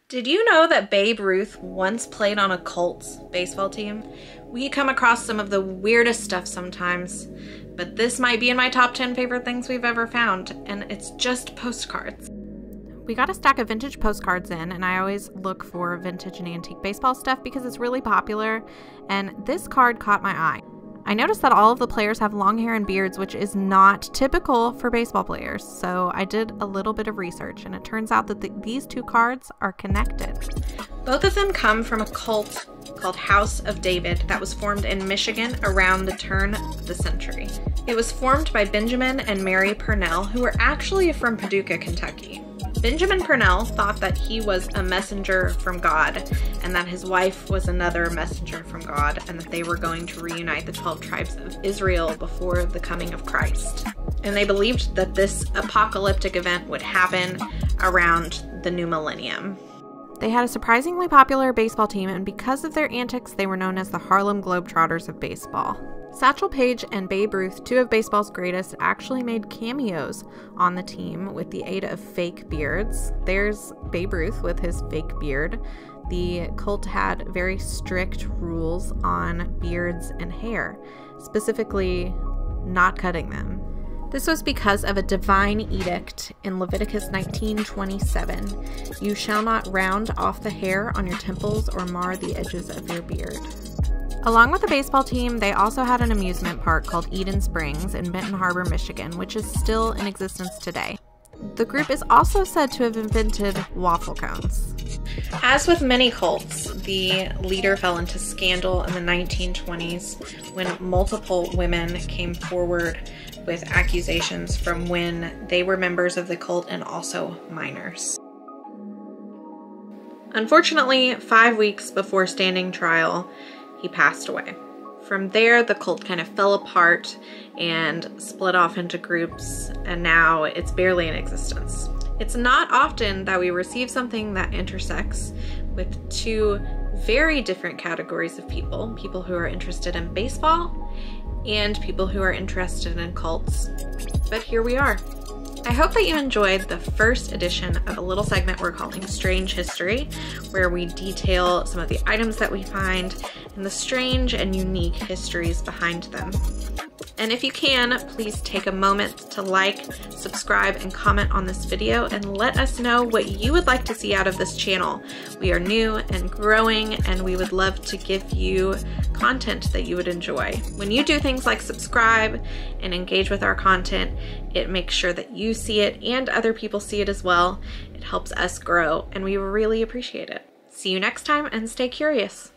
Did you know that Babe Ruth once played on a Colts baseball team? We come across some of the weirdest stuff sometimes, but this might be in my top 10 favorite things we've ever found, and it's just postcards. We got a stack of vintage postcards in, and I always look for vintage and antique baseball stuff because it's really popular, and this card caught my eye. I noticed that all of the players have long hair and beards, which is not typical for baseball players, so I did a little bit of research, and it turns out that these two cards are connected. Both of them come from a cult called House of David that was formed in Michigan around the turn of the century. It was formed by Benjamin and Mary Purnell, who were actually from Paducah, Kentucky. Benjamin Purnell thought that he was a messenger from God and that his wife was another messenger from God, and that they were going to reunite the 12 tribes of Israel before the coming of Christ. And they believed that this apocalyptic event would happen around the new millennium. They had a surprisingly popular baseball team, and because of their antics, they were known as the Harlem Globetrotters of baseball. Satchel Paige and Babe Ruth, two of baseball's greatest, actually made cameos on the team with the aid of fake beards. There's Babe Ruth with his fake beard. The cult had very strict rules on beards and hair, specifically not cutting them. This was because of a divine edict in Leviticus 19:27. You shall not round off the hair on your temples or mar the edges of your beard. Along with the baseball team, they also had an amusement park called Eden Springs in Benton Harbor, Michigan, which is still in existence today. The group is also said to have invented waffle cones. As with many cults, the leader fell into scandal in the 1920s when multiple women came forward with accusations from when they were members of the cult and also minors. Unfortunately, 5 weeks before standing trial, he passed away. From there, the cult kind of fell apart and split off into groups, and now it's barely in existence. It's not often that we receive something that intersects with two very different categories of people who are interested in baseball and people who are interested in cults. But here we are. I hope that you enjoyed the first edition of a little segment we're calling Strange History, where we detail some of the items that we find and the strange and unique histories behind them. And if you can, please take a moment to like, subscribe, and comment on this video and let us know what you would like to see out of this channel. We are new and growing, and we would love to give you content that you would enjoy. When you do things like subscribe and engage with our content, it makes sure that you see it and other people see it as well. It helps us grow, and we really appreciate it. See you next time, and stay curious.